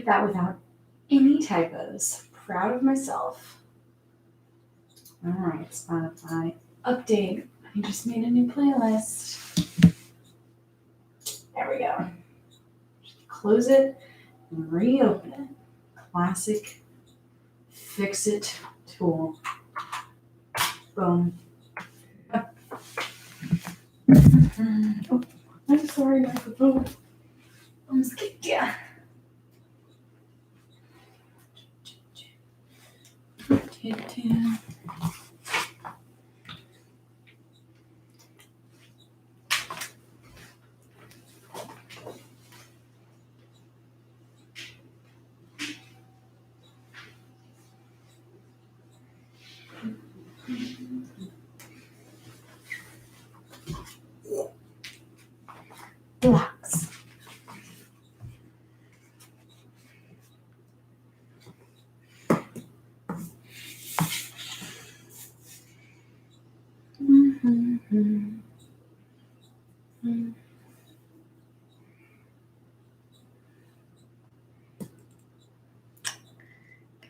get that without any typos. Proud of myself. All right, Spotify. Update. I just made a new playlist. There we go. Just close it and reopen it. Classic fix-it tool. Boom. Oh, I'm sorry, microphone. Almost kicked ya. Relax.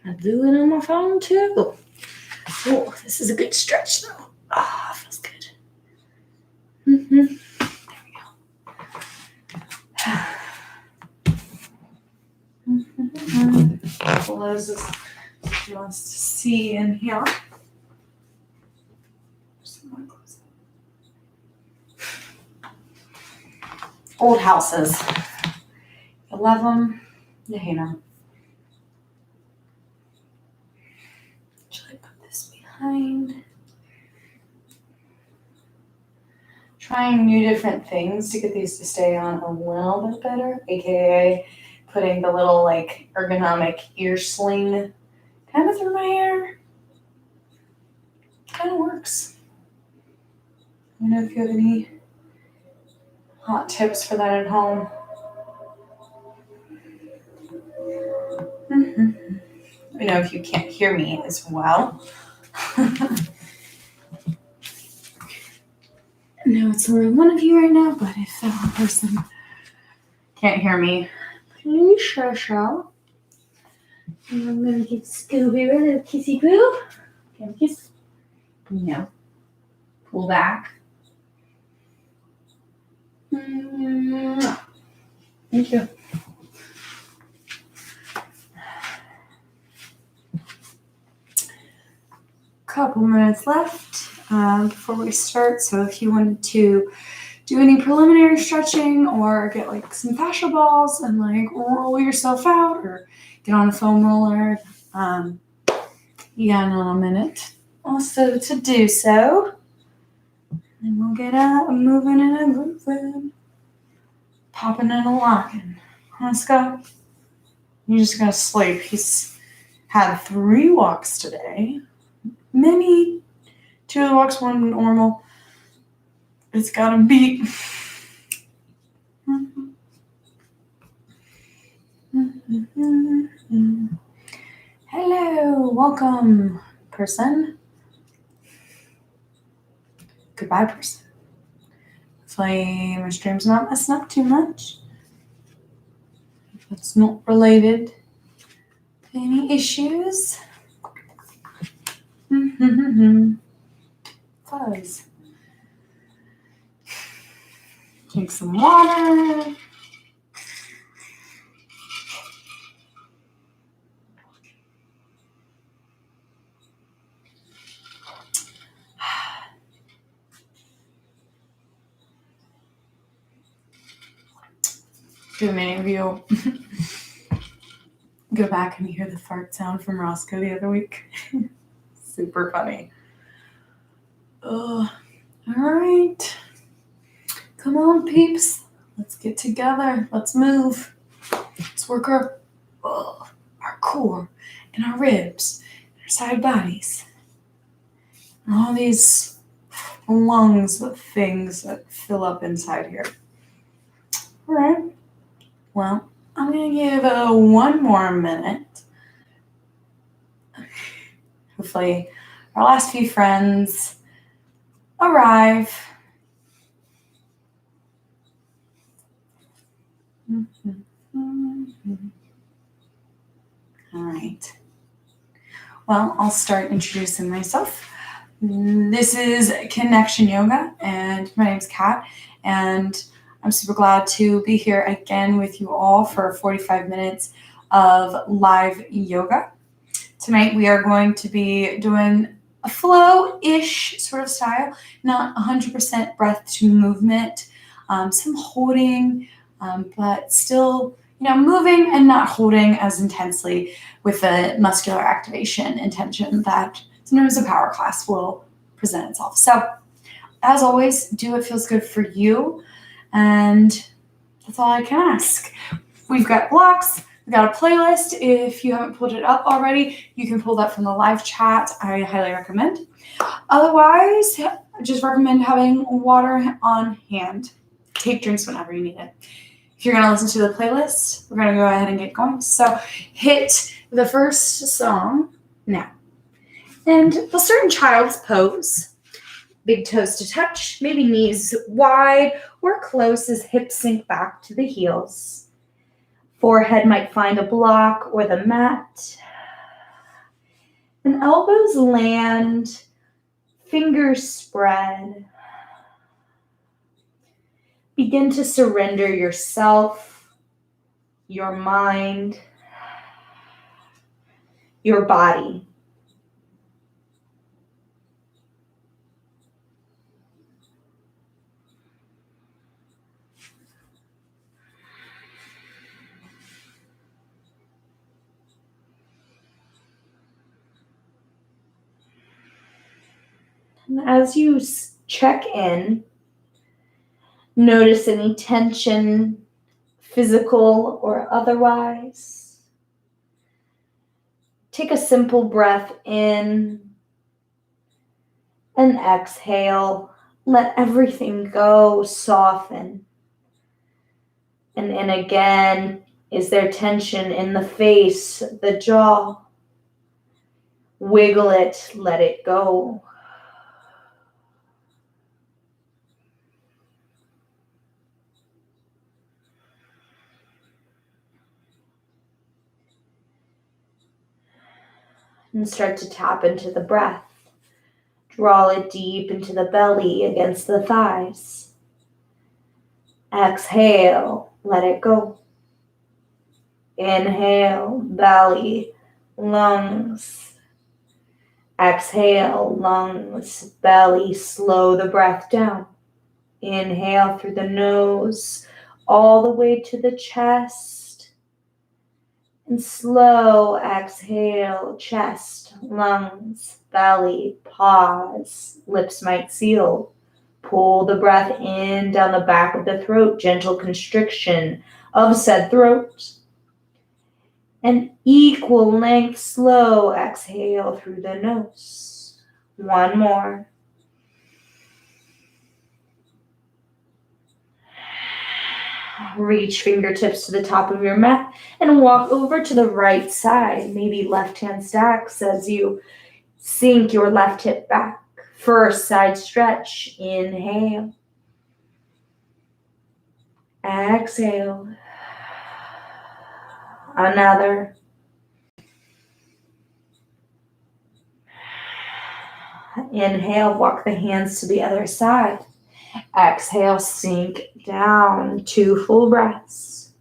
I do it on my phone too. Oh, this is a good stretch though. Ah, feels good. There we go. Closes what she wants to see in here. Old houses. You love them, you hate them. Should I put this behind? Trying new different things to get these to stay on a little bit better, aka putting the little like ergonomic ear sling kind of through my hair. Kind of works. I don't know if you have any hot tips for that at home. I know if you can't hear me as well. I know it's only one of you right now, but if that one person can't hear me, please shush out. And I'm going to give Scooby a little kissy poo. Give him a kiss. No. Pull back. Thank you. Couple minutes left before we start. So if you wanted to do any preliminary stretching or get like some fascia balls and like roll yourself out or get on a foam roller, you got another minute also to do so. And we'll get out and moving and a grooving, popping and a locking. Huh, Scott? You just gotta sleep. He's had 3 walks today. Many 2 of the walks, 1 normal. It's got him beat. Hello, welcome, person. Goodbye, person. Hopefully my stream's not messing up too much. If it's not related to any issues. Fuzz. Drink some water. Too many of you go back and hear the fart sound from Roscoe the other week. Super funny. All right. Come on, peeps. Let's get together. Let's move. Let's work our core and our ribs and our side bodies. And all these lungs of things that fill up inside here. All right. Well, I'm going to give 1 more minute. Hopefully, our last few friends arrive. All right. Well, I'll start introducing myself. This is Connection Yoga, and my name's Kat, and I'm super glad to be here again with you all for 45 minutes of live yoga. Tonight we are going to be doing a flow-ish sort of style, not 100% breath to movement, some holding, but still, moving and not holding as intensely with the muscular activation and tension that sometimes a power class will present itself. So, as always, do what feels good for you, and that's all I can ask. We've got blocks. We've got a playlist. If you haven't pulled it up already, you can pull that from the live chat. I highly recommend. Otherwise, I just recommend having water on hand. Take drinks whenever you need it. If you're going to listen to the playlist, we're going to go ahead and get going. So hit the first song now. And we'll start in child's pose. Big toes to touch, maybe knees wide or close as hips sink back to the heels. Forehead might find a block or the mat. And elbows land, fingers spread. Begin to surrender yourself, your mind, your body. And as you check in, notice any tension, physical or otherwise. Take a simple breath in and exhale. Let everything go, soften. And in again, is there tension in the face, the jaw? Wiggle it, let it go. And start to tap into the breath. Draw it deep into the belly against the thighs. Exhale, let it go. Inhale, belly, lungs. Exhale, lungs, belly, slow the breath down. Inhale through the nose, all the way to the chest. And slow exhale, chest, lungs, belly, pause. Lips might seal. Pull the breath in down the back of the throat, gentle constriction of said throat. And equal length, slow exhale through the nose. One more. Reach fingertips to the top of your mat and walk over to the right side. Maybe left hand stacks as you sink your left hip back. First side stretch. Inhale. Exhale. Another. Inhale, walk the hands to the other side. Exhale, sink down. 2 full breaths.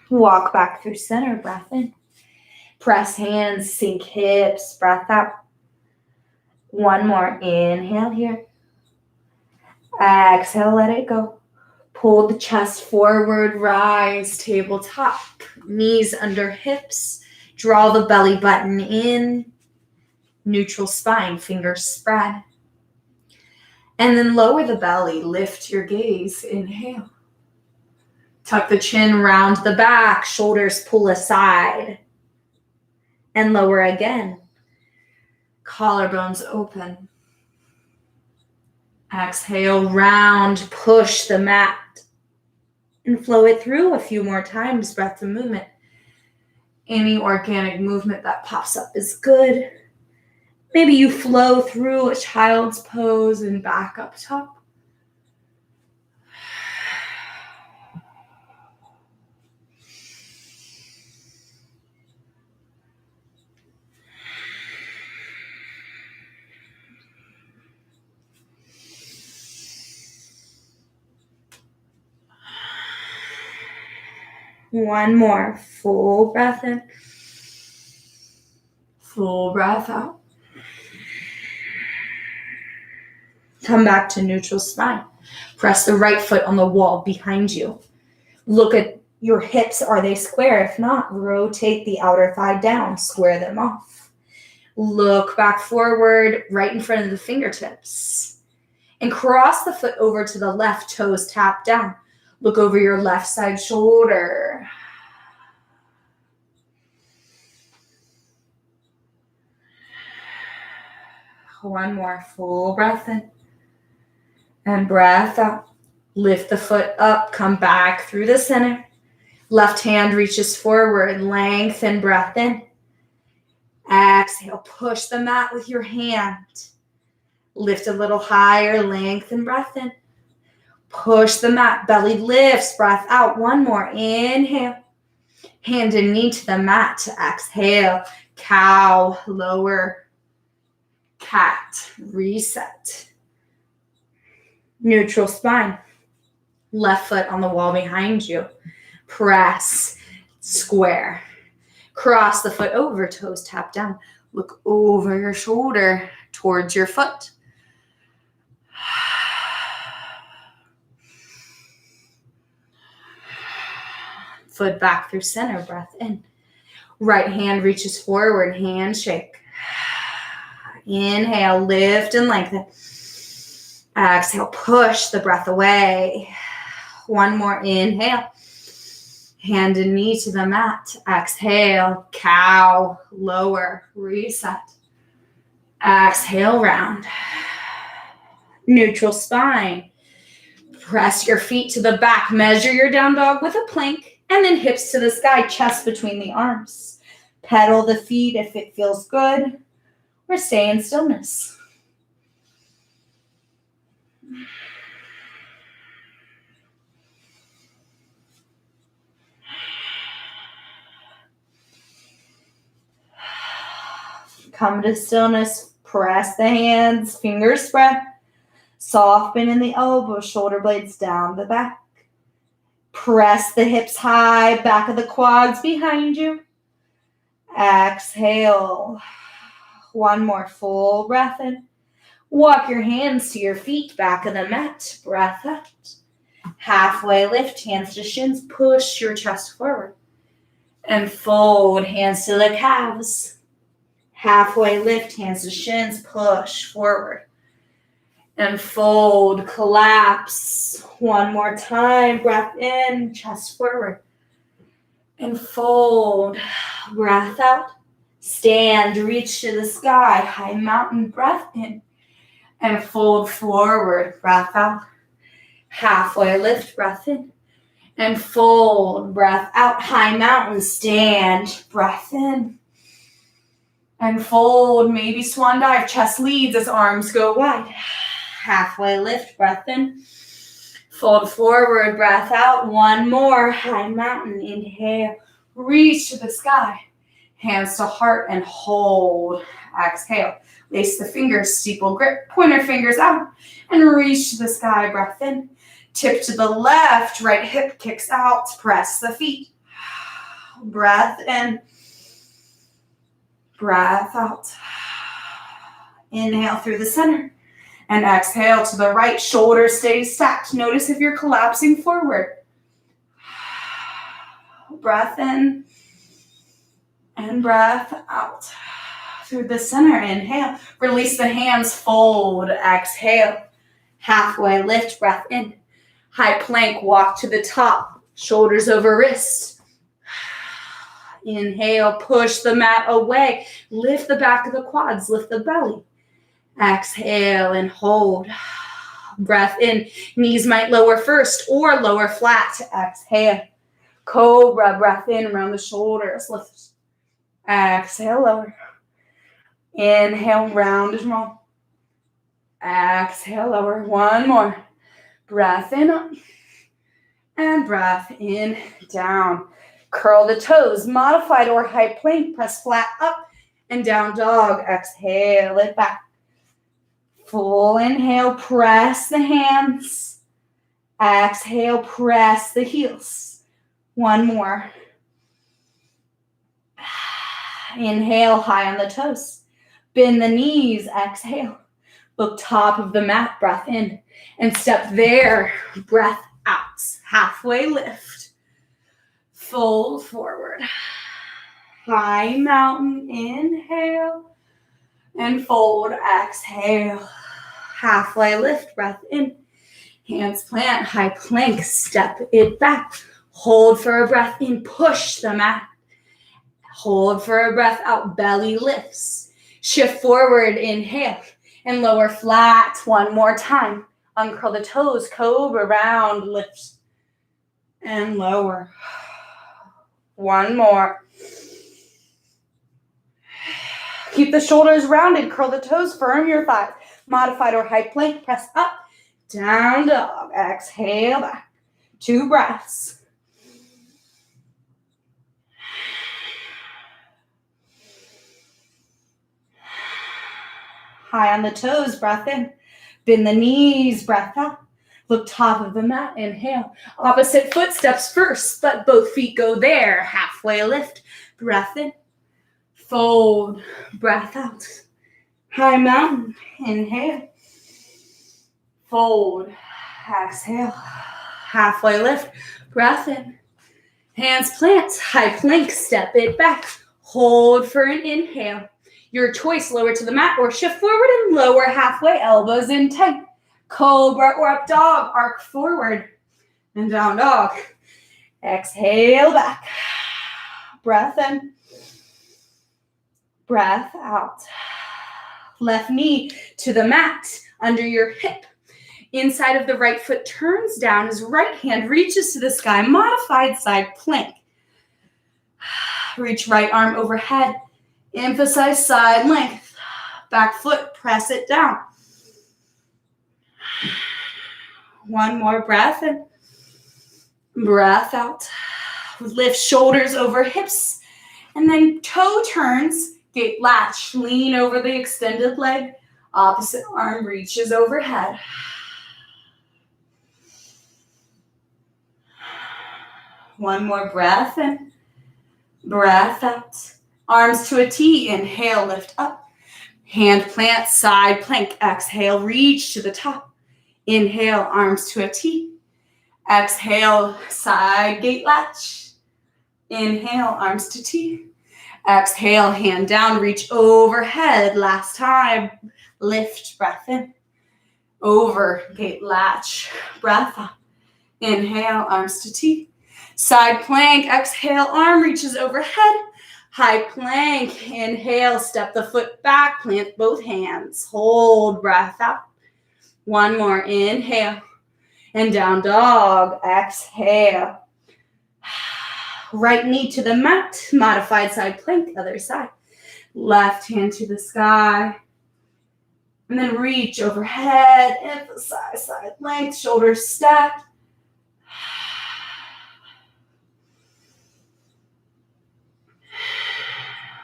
Walk back through center, breath in. Press hands, sink hips, breath out. One more, inhale here. Exhale, let it go. Pull the chest forward, rise, tabletop. Knees under hips. Draw the belly button in. Neutral spine, fingers spread. And then lower the belly, lift your gaze, inhale. Tuck the chin round the back, shoulders pull aside. And lower again. Collarbones open. Exhale, round, push the mat. And flow it through a few more times, breath to movement. Any organic movement that pops up is good. Maybe you flow through a child's pose and back up top. One more. Full breath in. Full breath out. Come back to neutral spine. Press the right foot on the wall behind you. Look at your hips. Are they square? If not, rotate the outer thigh down. Square them off. Look back forward, right in front of the fingertips. And cross the foot over to the left, toes tap down. Look over your left side shoulder. One more. Full breath in. And breath out. Lift the foot up. Come back through the center. Left hand reaches forward. Lengthen breath in. Exhale. Push the mat with your hand. Lift a little higher. Lengthen breath in. Push the mat. Belly lifts. Breath out. One more. Inhale. Hand and knee to the mat. Exhale. Cow. Lower. Cat. Reset. Neutral spine. Left foot on the wall behind you. Press. Square. Cross the foot over. Toes tap down. Look over your shoulder towards your foot. Foot back through center. Breath in. Right hand reaches forward. Handshake. Inhale. Lift and lengthen. Exhale. Push the breath away. One more. Inhale. Hand and knee to the mat. Exhale. Cow. Lower. Reset. Exhale. Round. Neutral spine. Press your feet to the back. Measure your down dog with a plank. And then hips to the sky. Chest between the arms. Pedal the feet if it feels good. Or stay in stillness. Come to stillness. Press the hands. Fingers spread. Soft bend in the elbows. Shoulder blades down the back. Press the hips high. Back of the quads behind you. Exhale. One more. Full breath in. Walk your hands to your feet. Back of the mat. Breath out. Halfway lift. Hands to shins. Push your chest forward. And fold. Hands to the calves. Halfway lift, hands to shins, push forward. And fold, collapse. One more time, breath in, chest forward. And fold, breath out. Stand, reach to the sky, high mountain, breath in. And fold forward, breath out. Halfway lift, breath in. And fold, breath out, high mountain, stand, breath in. And fold, maybe swan dive, chest leads as arms go wide. Halfway lift, breath in. Fold forward, breath out. One more, high mountain, inhale. Reach to the sky. Hands to heart and hold. Exhale. Lace the fingers, steeple grip, pointer fingers out. And reach to the sky, breath in. Tip to the left, right hip kicks out. Press the feet. Breath in. Breath out. Inhale through the center. And exhale to the right. Shoulders stay stacked. Notice if you're collapsing forward. Breath in. And breath out. Through the center. Inhale. Release the hands. Fold. Exhale. Halfway lift. Breath in. High plank. Walk to the top. Shoulders over wrists. Inhale, push the mat away. Lift the back of the quads, lift the belly. Exhale and hold. Breath in. Knees might lower first or lower flat. Exhale. Cobra, breath in around the shoulders. Lift. Exhale, lower. Inhale, round and roll. Exhale, lower. One more. Breath in, up. And breath in, down. Curl the toes, modified or high plank. Press flat up and down dog. Exhale it back. Full inhale, press the hands. Exhale, press the heels. One more. Inhale, high on the toes. Bend the knees, exhale. Look top of the mat, breath in. And step there, breath out. Halfway lift. Fold forward. High mountain, inhale. And fold, exhale. Halfway lift, breath in. Hands plant, high plank, step it back. Hold for a breath in, push the mat. Hold for a breath out, belly lifts. Shift forward, inhale, and lower flat. One more time. Uncurl the toes, cobra, round, lift, and lower. One more. Keep the shoulders rounded, curl the toes, firm your thighs. Modified or high plank, press up, down dog. Exhale back. 2 breaths. High on the toes, breath in. Bend the knees, breath out. Look top of the mat, inhale. Opposite foot steps first, let both feet go there. Halfway lift, breath in. Fold, breath out. High mountain, inhale. Fold, exhale. Halfway lift, breath in. Hands plant, high plank, step it back. Hold for an inhale. Your choice, lower to the mat or shift forward and lower halfway, elbows in tight. Cobra or up dog, arc forward and down dog. Exhale back. Breath in. Breath out. Left knee to the mat under your hip. Inside of the right foot turns down as right hand reaches to the sky. Modified side plank. Reach right arm overhead. Emphasize side length. Back foot, press it down. One more breath in. Breath out. Lift shoulders over hips. And then toe turns, gate latch. Lean over the extended leg. Opposite arm reaches overhead. One more breath in. Breath out. Arms to a T. Inhale, lift up. Hand plant, side plank. Exhale, reach to the top. Inhale, arms to a T. Exhale, side gate latch. Inhale, arms to T. Exhale, hand down, reach overhead. Last time. Lift, breath in. Over, gate latch. Breath up. Inhale, arms to T. Side plank, exhale, arm reaches overhead. High plank, inhale, step the foot back, plant both hands. Hold, breath out. One more, inhale. And down dog, exhale. Right knee to the mat, modified side plank, other side. Left hand to the sky. And then reach overhead, emphasize side length, shoulders stacked.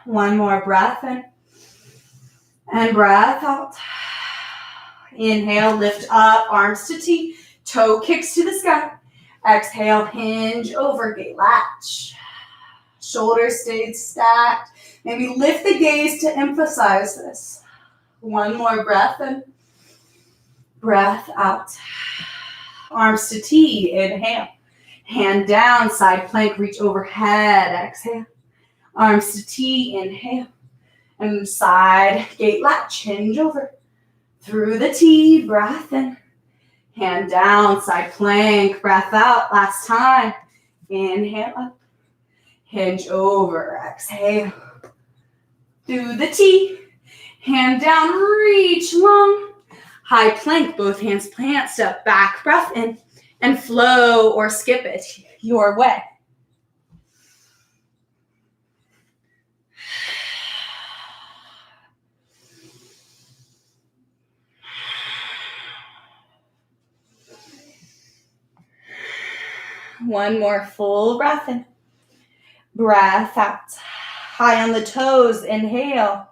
One more breath in. And breath out. Inhale, lift up, arms to T. Toe kicks to the sky. Exhale, hinge over, gate latch. Shoulders stayed stacked. Maybe lift the gaze to emphasize this. One more breath in. Breath out. Arms to T. Inhale. Hand down, side plank, reach overhead. Exhale. Arms to T. Inhale. And side gate latch, hinge over. Through the T, breath in. Hand down, side plank, breath out. Last time. Inhale up. Hinge over, exhale. Through the T. Hand down, reach long. High plank, both hands plant, step back, breath in. And flow or skip it your way. One more full breath in. Breath out. High on the toes, inhale.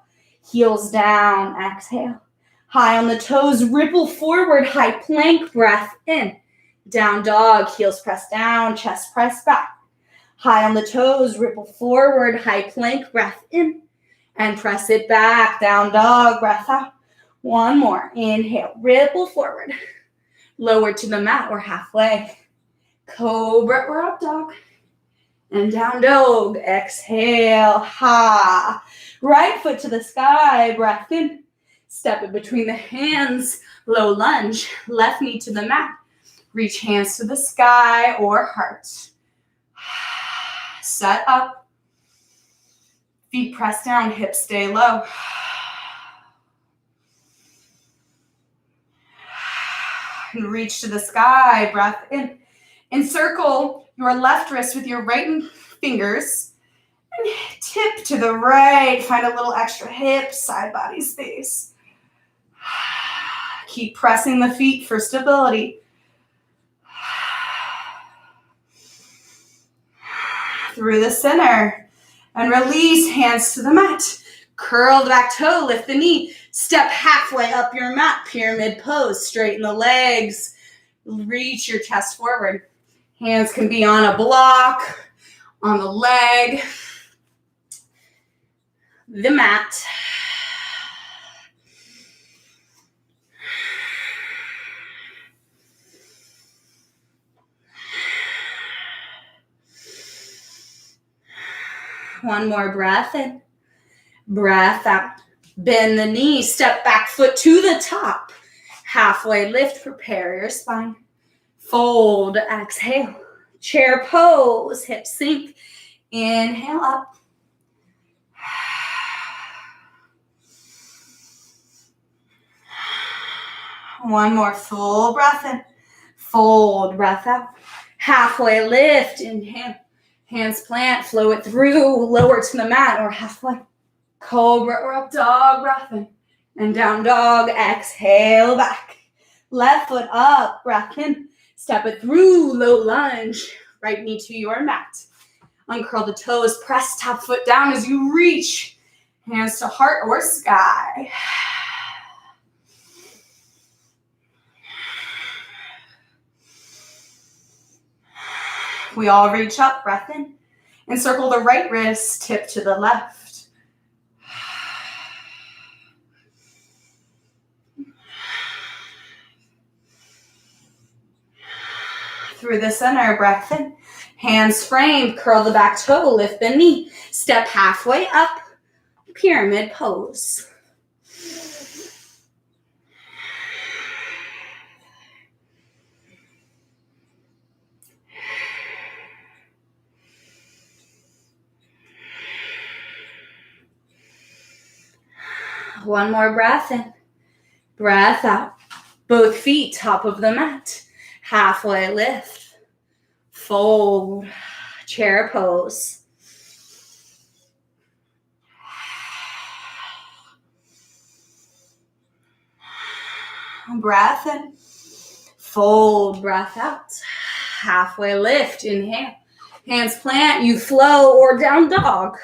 Heels down, exhale. High on the toes, ripple forward, high plank, breath in. Down dog, heels press down, chest press back. High on the toes, ripple forward, high plank, breath in. And press it back, down dog, breath out. One more, inhale, ripple forward. Lower to the mat or halfway. Cobra or up dog. And down dog, exhale, ha. Right foot to the sky, breath in. Step it between the hands, low lunge, left knee to the mat. Reach hands to the sky or heart. Set up. Feet press down, hips stay low. And reach to the sky, breath in. Encircle your left wrist with your right fingers. And tip to the right. Find a little extra hip, side body space. Keep pressing the feet for stability. Through the center. And release, hands to the mat. Curl the back toe, lift the knee. Step halfway up your mat, pyramid pose. Straighten the legs. Reach your chest forward. Hands can be on a block, on the leg, the mat. One more breath in, breath out. Bend the knee, step back foot to the top. Halfway lift, prepare your spine. Fold, exhale. Chair pose, hips sink. Inhale up. One more full breath in. Fold, breath out. Halfway lift, inhale. Hands plant, flow it through, lower to the mat or halfway. Cobra or up dog, breath in. And down dog, exhale back. Left foot up, breath in. Step it through, low lunge. Right knee to your mat. Uncurl the toes, press top foot down as you reach. Hands to heart or sky. We all reach up, breath in. Encircle the right wrist, tip to the left. Through the center, breath in. Hands framed, curl the back toe, lift the knee. Step halfway up, pyramid pose. One more breath in, breath out. Both feet top of the mat. Halfway lift, fold, chair pose. Breath in, fold, breath out. Halfway lift, inhale. Hands plant, you flow or down dog.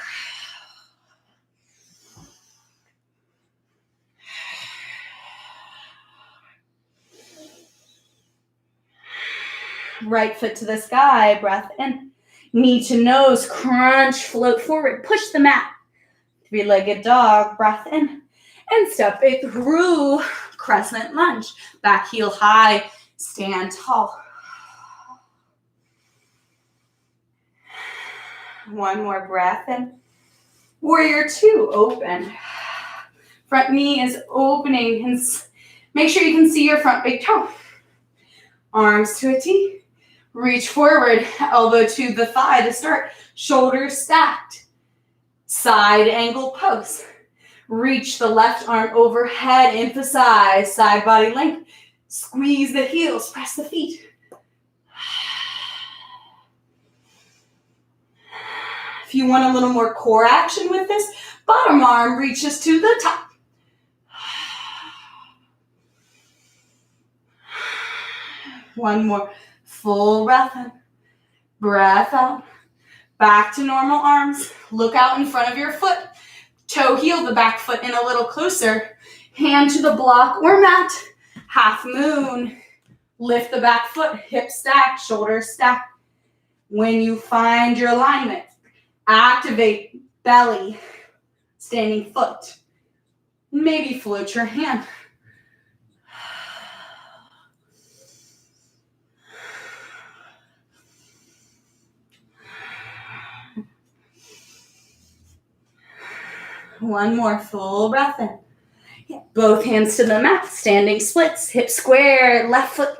Right foot to the sky, breath in. Knee to nose, crunch, float forward, push the mat. Three-legged dog, breath in. And step it through, crescent lunge. Back heel high, stand tall. One more breath in. Warrior two, open. Front knee is opening. And make sure you can see your front big toe. Arms to a T. Reach forward, elbow to the thigh to start. Shoulders stacked. Side angle pose. Reach the left arm overhead, emphasize side body length. Squeeze the heels, press the feet. If you want a little more core action with this, bottom arm reaches to the top. One more full breath in. Breath out. Back to normal arms. Look out in front of your foot. Toe heel the back foot in a little closer. Hand to the block or mat. Half moon. Lift the back foot. Hip stack. Shoulders stack. When you find your alignment, activate belly. Standing foot. Maybe float your hand. One more full breath in. Both hands to the mat, standing splits, hip square, left foot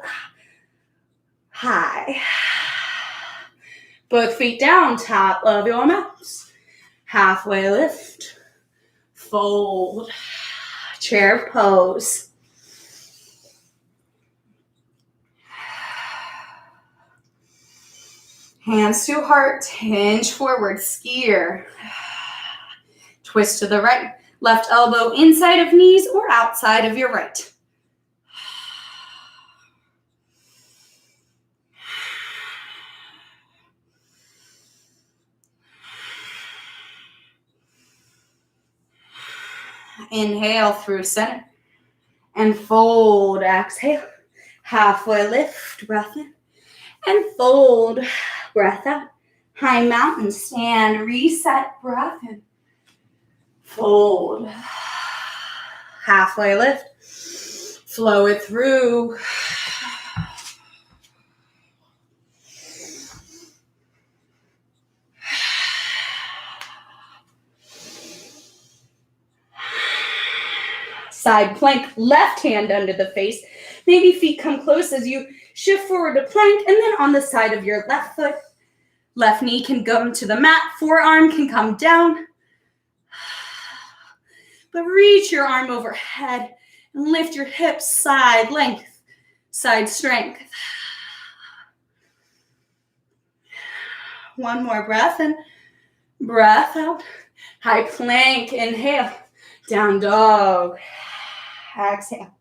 high. Both feet down, top of your mat. Halfway lift, fold, chair pose. Hands to heart, hinge forward, skier. Twist to the right, left elbow inside of knees or outside of your right. Inhale through center and fold, exhale. Halfway lift, breath in and fold, breath out. High mountain stand, reset, breath in. Fold. Halfway lift. Flow it through. Side plank, left hand under the face. Maybe feet come close as you shift forward to plank, and then on the side of your left foot, left knee can go to the mat, forearm can come down. But reach your arm overhead and lift your hips, side length, side strength. One more breath in, breath out. High plank, inhale, down dog. Exhale.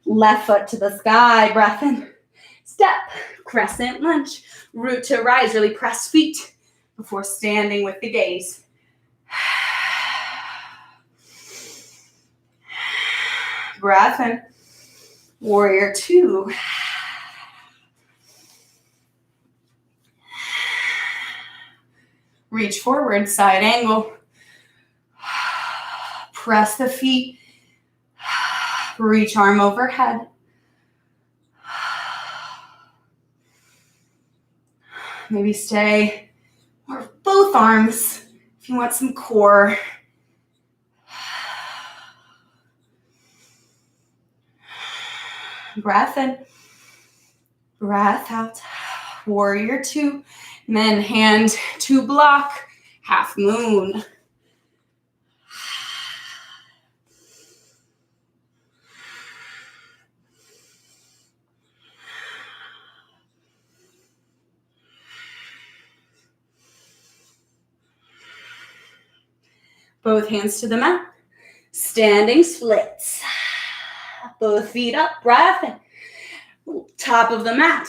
Left foot to the sky, breath in. Step, crescent lunge. Root to rise, really press feet before standing with the gaze. Breath in. Warrior two. Reach forward, side angle. Press the feet. Reach arm overhead. Maybe stay or both arms if you want some core. Breath in, breath out. Warrior two. And then hand to block, half moon. Both hands to the mat. Standing splits. Both feet up, breath in. Top of the mat.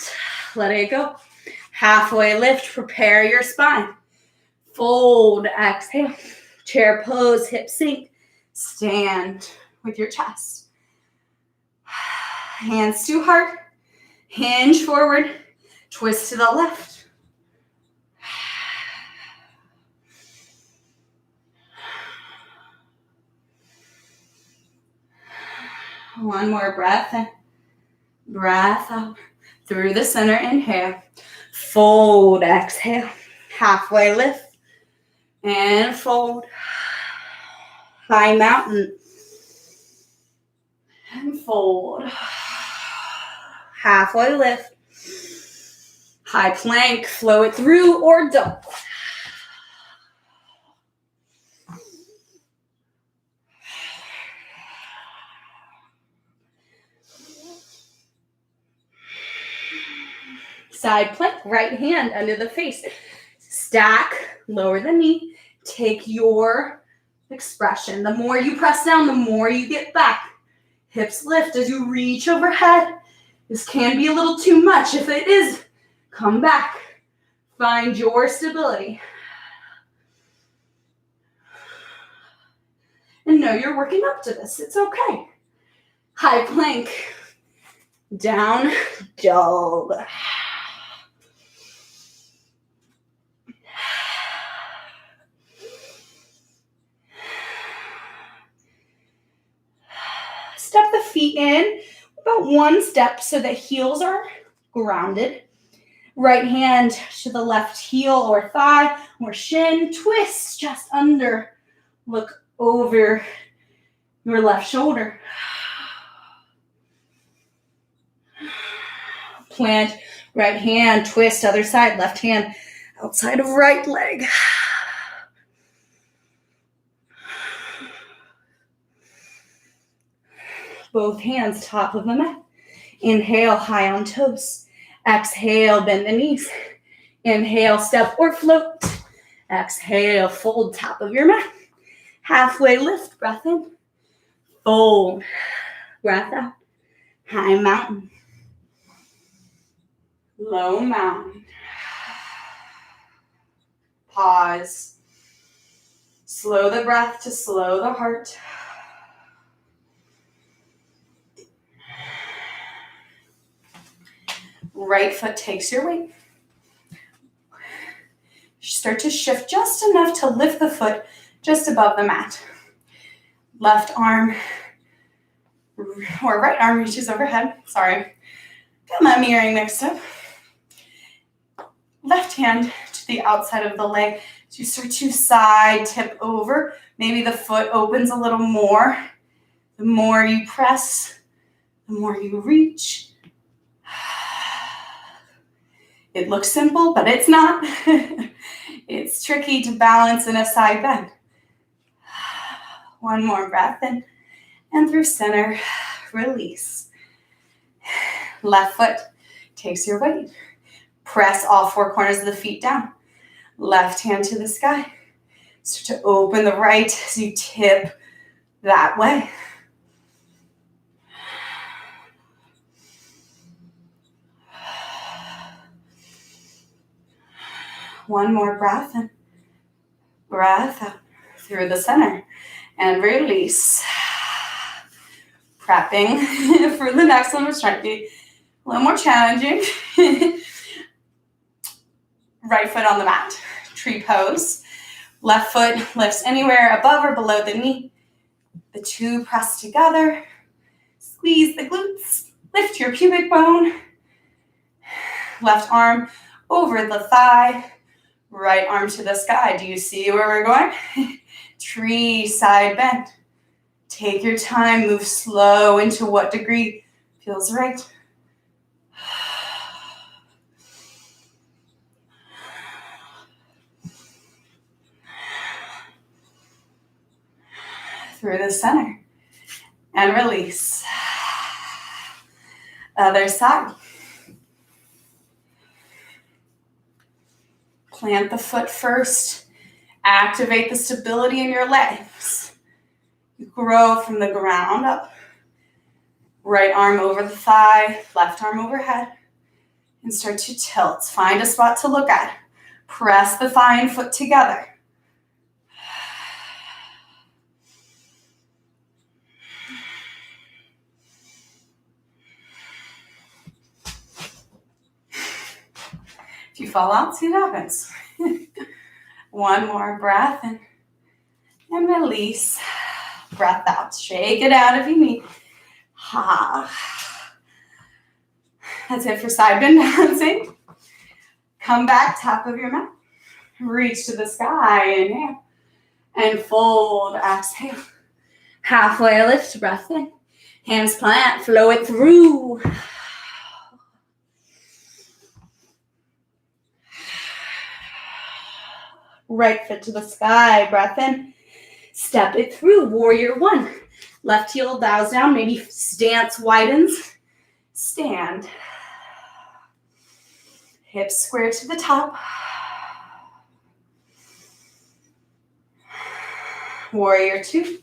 Let it go. Halfway lift, prepare your spine. Fold, exhale. Chair pose, hip sink. Stand with your chest. Hands to heart. Hinge forward. Twist to the left. One more breath in, breath out. Through the center, inhale. Fold, exhale. Halfway lift and fold. High mountain and fold. Halfway lift. High plank, flow it through or double. Side plank, right hand under the face. Stack, lower the knee. Take your expression. The more you press down, the more you get back. Hips lift as you reach overhead. This can be a little too much. If it is, come back. Find your stability. And know you're working up to this. It's okay. High plank. Down dog. Step the feet in about one step so the heels are grounded. Right hand to the left heel or thigh or shin. Twist just under. Look over your left shoulder. Plant right hand, twist other side, left hand outside of right leg. Both hands top of the mat. Inhale, high on toes. Exhale, bend the knees. Inhale, step or float. Exhale, fold top of your mat. Halfway lift, breath in. Fold, breath out. High mountain. Low mountain. Pause. Slow the breath to slow the heart. Right foot takes your weight. Start to shift just enough to lift the foot just above the mat. Left arm or right arm reaches overhead. Sorry, got my mirroring mixed up. Left hand to the outside of the leg. So you start to side tip over. Maybe the foot opens a little more. The more you press, the more you reach. It looks simple, but it's not. It's tricky to balance in a side bend. One more breath in and through center, release. Left foot takes your weight. Press all four corners of the feet down. Left hand to the sky. Start to open the right as you tip that way. One more breath in. Breath out through the center. And release. Prepping for the next one, which might be a little more challenging. Right foot on the mat. Tree pose. Left foot lifts anywhere above or below the knee. The two press together. Squeeze the glutes. Lift your pubic bone. Left arm over the thigh. Right arm to the sky. Do you see where we're going? Tree side bend. Take your time. Move slow into what degree feels right. Through the center. And release. Other side. Plant the foot first. Activate the stability in your legs. You grow from the ground up. Right arm over the thigh, left arm overhead. And start to tilt. Find a spot to look at. Press the thigh and foot together. If you fall out, see what happens. One more breath in and release. Breath out. Shake it out if you need. Ha. That's it for side bend balancing. Come back, top of your mat. Reach to the sky. Inhale. And fold. Exhale. Halfway lift. Breath in. Hands plant. Flow it through. Right foot to the sky, breath in. Step it through, warrior one. Left heel bows down, maybe stance widens. Stand. Hips square to the top. Warrior two.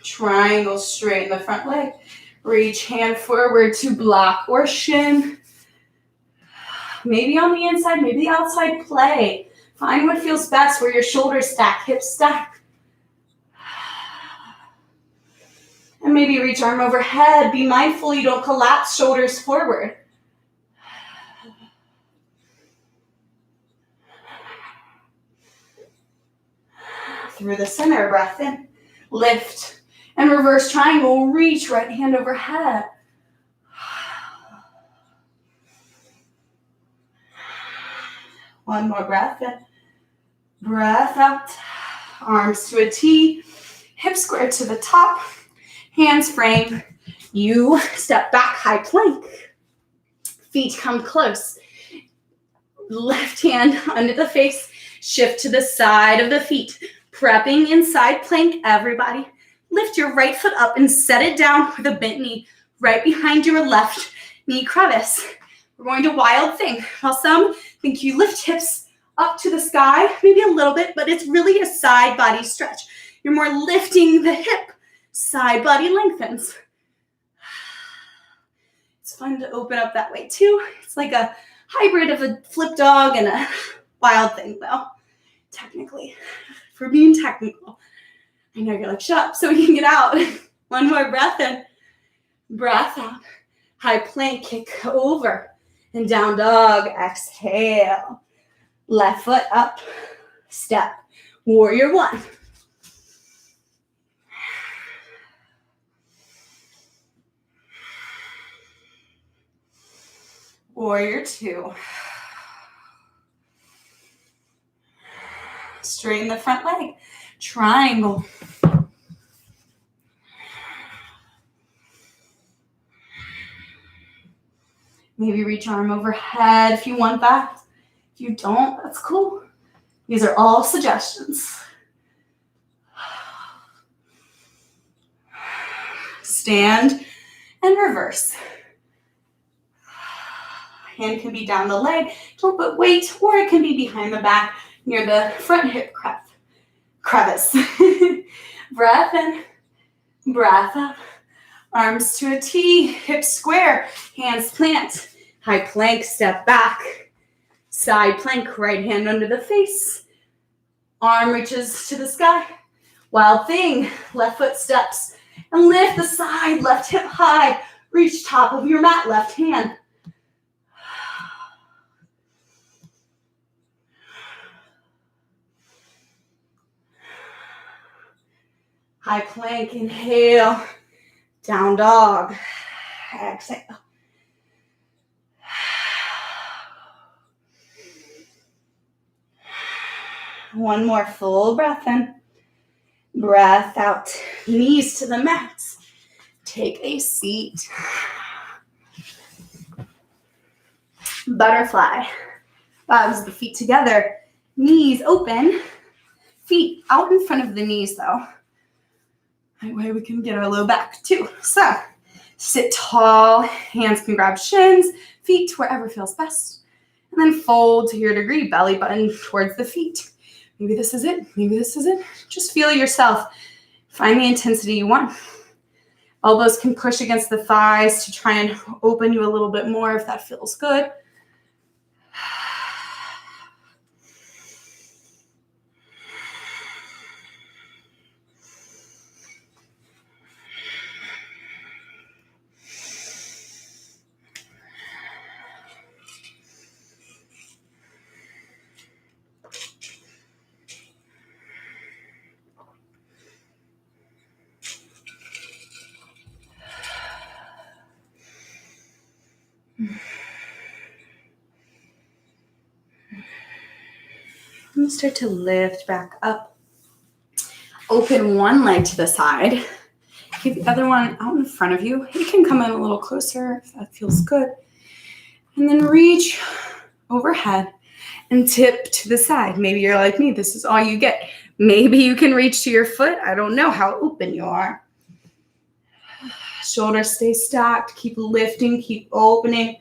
Triangle, straighten the front leg. Reach hand forward to block or shin. Maybe on the inside, maybe the outside, play. Find what feels best where your shoulders stack, hips stack. And maybe reach arm overhead. Be mindful you don't collapse shoulders forward. Through the center, breath in. Lift and reverse triangle. Reach right hand overhead. One more breath in. Breath out. Arms to a T. Hips square to the top. Hands frame. You step back, high plank. Feet come close. Left hand under the face. Shift to the side of the feet. Prepping inside plank, everybody. Lift your right foot up and set it down with a bent knee right behind your left knee crevice. We're going to wild thing. While some think you lift hips up to the sky, maybe a little bit, but it's really a side body stretch. You're more lifting the hip. Side body lengthens. It's fun to open up that way too. It's like a hybrid of a flip dog and a wild thing though, technically. For being technical. I know you're like, shut up so we can get out. One more breath in. Breath out. High plank, kick over. And down dog, exhale. Left foot up, step. Warrior one. Warrior two. Straighten the front leg. Triangle. Maybe reach arm overhead if you want that. If you don't, that's cool. These are all suggestions. Stand and reverse. Hand can be down the leg. Don't put weight, or it can be behind the back near the front hip crevice. Breath in, breath out. Arms to a T, hips square, hands plant. High plank, step back. Side plank, right hand under the face. Arm reaches to the sky. Wild thing, left foot steps. And lift the side, left hip high. Reach top of your mat, left hand. High plank, inhale. Down dog. Exhale. One more full breath in. Breath out. Knees to the mat. Take a seat. Butterfly. Bows the feet together. Knees open. Feet out in front of the knees though. That way we can get our low back too. So, sit tall, hands can grab shins, feet wherever feels best. And then fold to your degree, belly button towards the feet. Maybe this is it, maybe this is it. Just feel yourself. Find the intensity you want. Elbows can push against the thighs to try and open you a little bit more if that feels good. And start to lift back up. Open one leg to the side. Keep the other one out in front of you. You can come in a little closer if that feels good. And then reach overhead and tip to the side. Maybe you're like me, this is all you get. Maybe you can reach to your foot. I don't know how open you are. Shoulders stay stacked. Keep lifting, keep opening.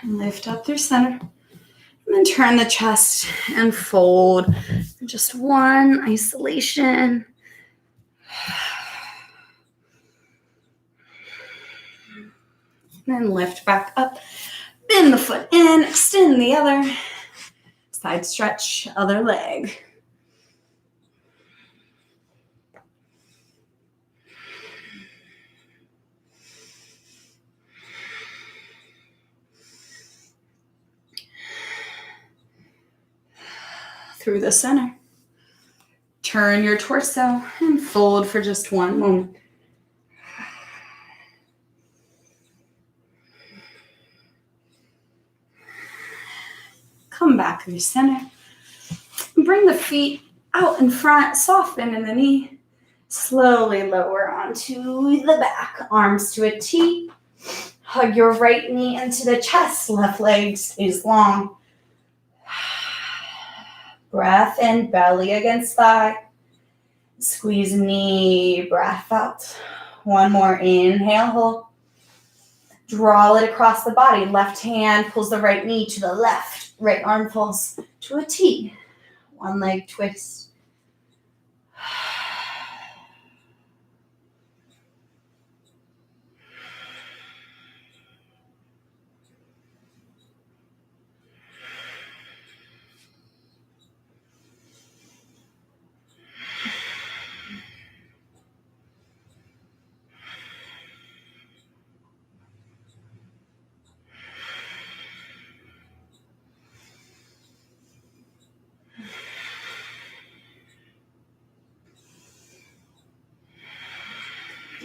Lift up through center. And then turn the chest and fold. Just one isolation. Then lift back up. Bend the foot in. Extend the other. Side stretch, other leg. Through the center. Turn your torso and fold for just one moment. Come back to the center. Bring the feet out in front, soften in the knee. Slowly lower onto the back, arms to a T. Hug your right knee into the chest, left leg stays long. Breath in, belly against thigh. Squeeze knee, breath out. One more, inhale, hold. Draw it across the body. Left hand pulls the right knee to the left. Right arm pulls to a T. One leg twist.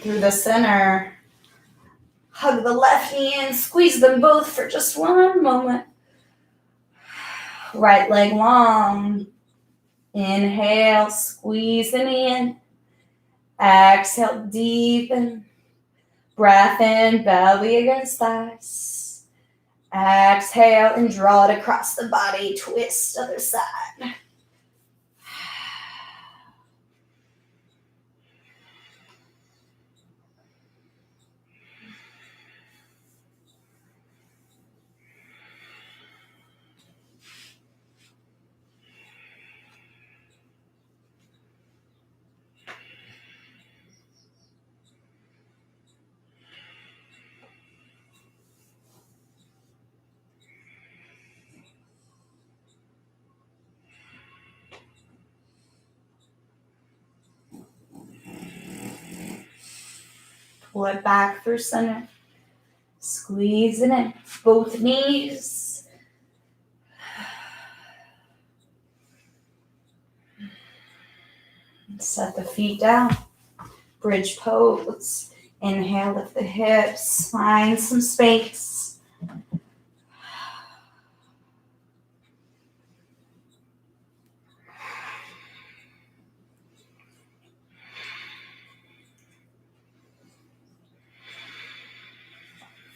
Through the center. Hug the left knee in, squeeze them both for just one moment. Right leg long. Inhale, squeeze the knee in. Exhale, deepen. Breath in, belly against thighs. Exhale and draw it across the body. Twist other side. Pull it back through center. Squeeze it in. Both knees. Set the feet down. Bridge pose. Inhale, lift the hips. Find some space.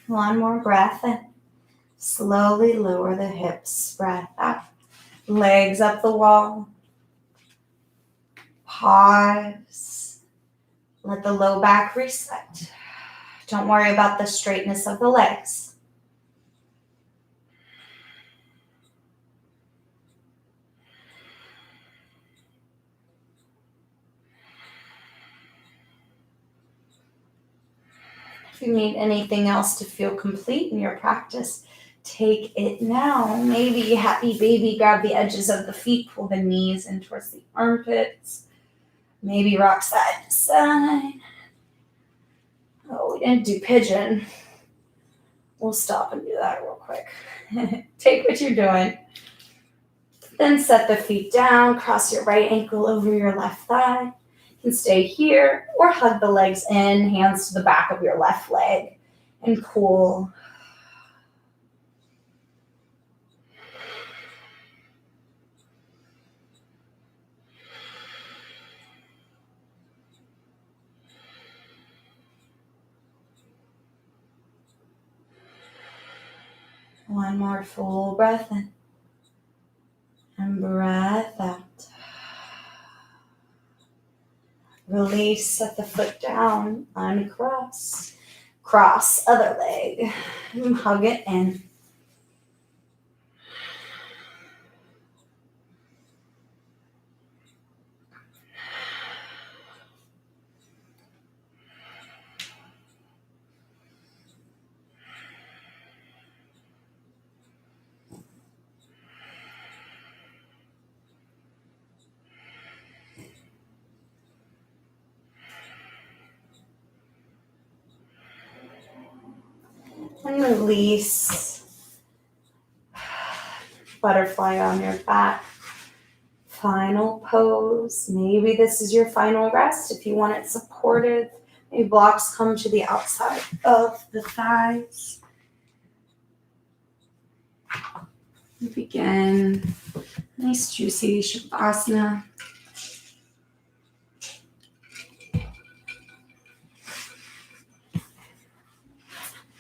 One more breath in. Slowly lower the hips. Breath out. Legs up the wall. Pause. Let the low back reset. Don't worry about the straightness of the legs. If you need anything else to feel complete in your practice, take it now. Maybe happy baby, grab the edges of the feet, pull the knees in towards the armpits. Maybe rock side to side. Oh, we didn't do pigeon. We'll stop and do that real quick. Take what you're doing. Then set the feet down, cross your right ankle over your left thigh. You can stay here or hug the legs in, hands to the back of your left leg and pull. One more full breath in and breath out. Release, set the foot down, uncross. Cross other leg, and hug it in. And release. Butterfly on your back. Final pose. Maybe this is your final rest if you want it supportive. Maybe blocks come to the outside of the thighs. Begin. Nice juicy Shavasana.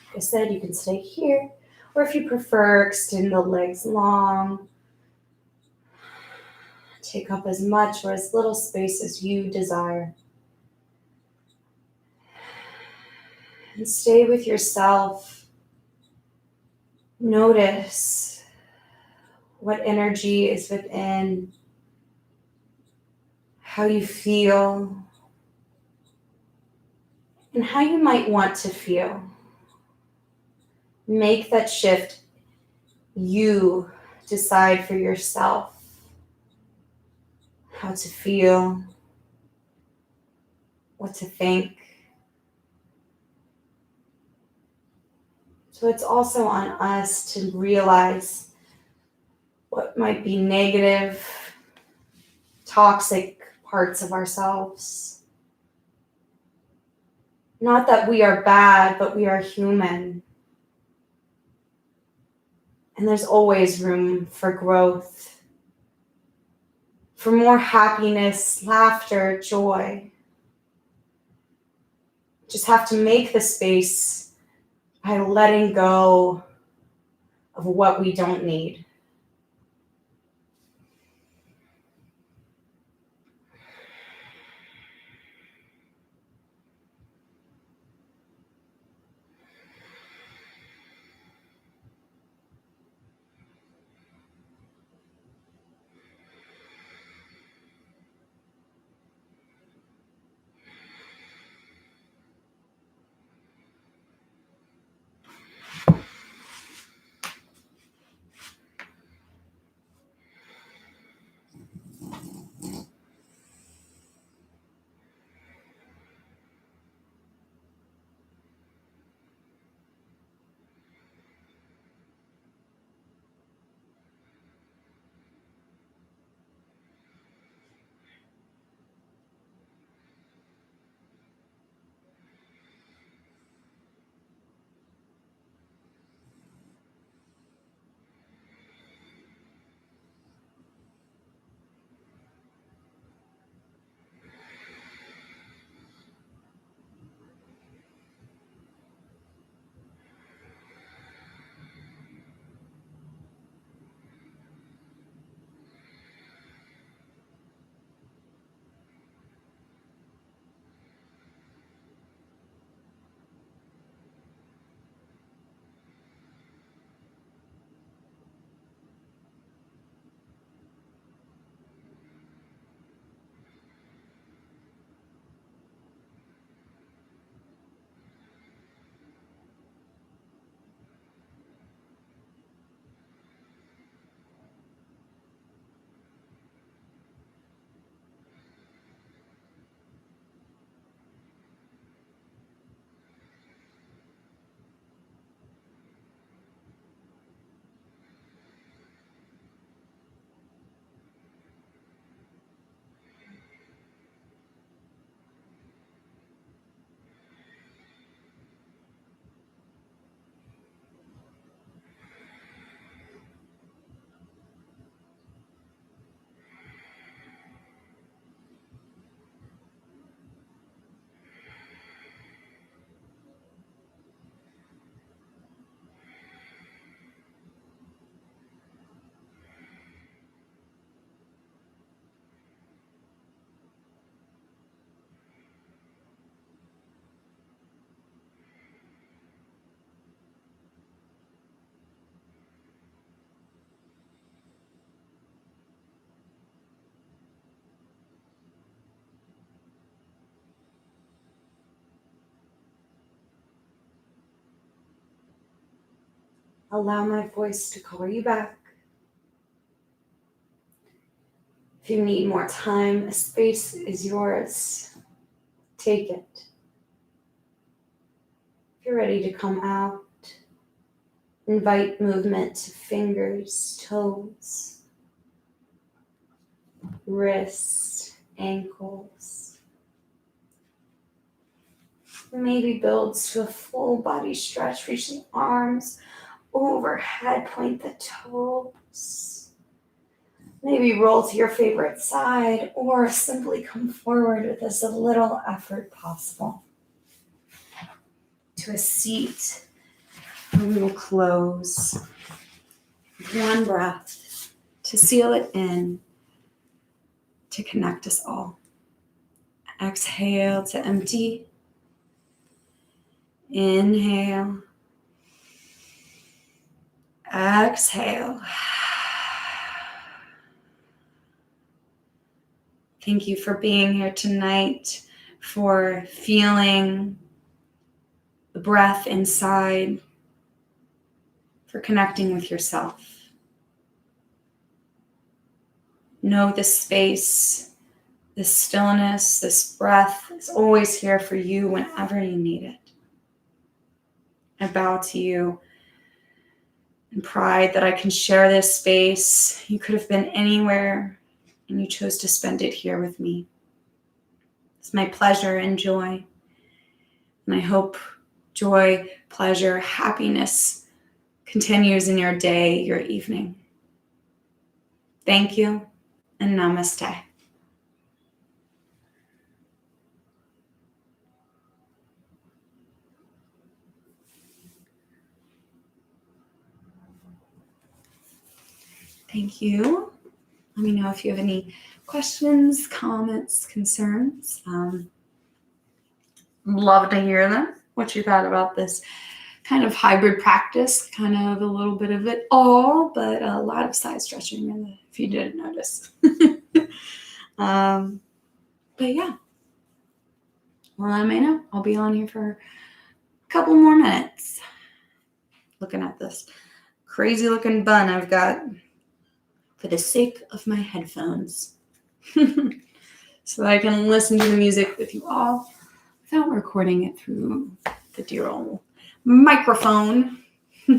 Like I said, you can stay here, or if you prefer, extend the legs long. Take up as much or as little space as you desire. And stay with yourself. Notice what energy is within, how you feel, and how you might want to feel. Make that shift. You decide for yourself how to feel, what to think. So it's also on us to realize what might be negative, toxic parts of ourselves. Not that we are bad, but we are human. And there's always room for growth, for more happiness, laughter, joy. Just have to make the space by letting go of what we don't need. Allow my voice to call you back. If you need more time, a space is yours. Take it. If you're ready to come out, Invite movement to fingers, toes, wrists, ankles. Maybe builds to a full body stretch. Reach the arms overhead, point the toes. Maybe roll to your favorite side or simply come forward with as little effort possible to a seat. And we will close with one breath to seal it in, to connect us all. Exhale to empty. Inhale. Exhale. Thank you for being here tonight, for feeling the breath inside, for connecting with yourself. Know this space, this stillness, this breath is always here for you whenever you need it. I bow to you in pride that I can share this space. You could have been anywhere and you chose to spend it here with me. It's my pleasure and joy. And I hope joy, pleasure, happiness continues in your day, your evening. Thank you and namaste. Thank you. Let me know if you have any questions, comments, concerns. Love to hear them. What you thought about this kind of hybrid practice, kind of a little bit of it all, but a lot of side stretching, if you didn't notice. But yeah. Well, let me know. I'll be on here for a couple more minutes. Looking at this crazy looking bun I've got for the sake of my headphones. So that I can listen to the music with you all without recording it through the dear old microphone. What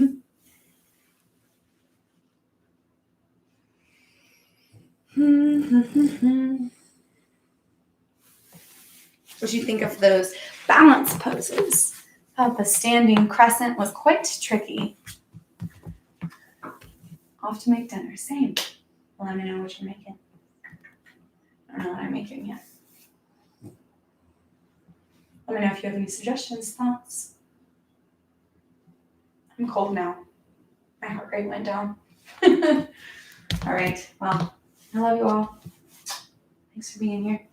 do you think of those balance poses? The standing crescent was quite tricky. Off to make dinner. Same. Let me know what you're making. I don't know what I'm making yet. Let me know if you have any suggestions, thoughts. I'm cold now. My heart rate went down. All right. Well, I love you all. Thanks for being here.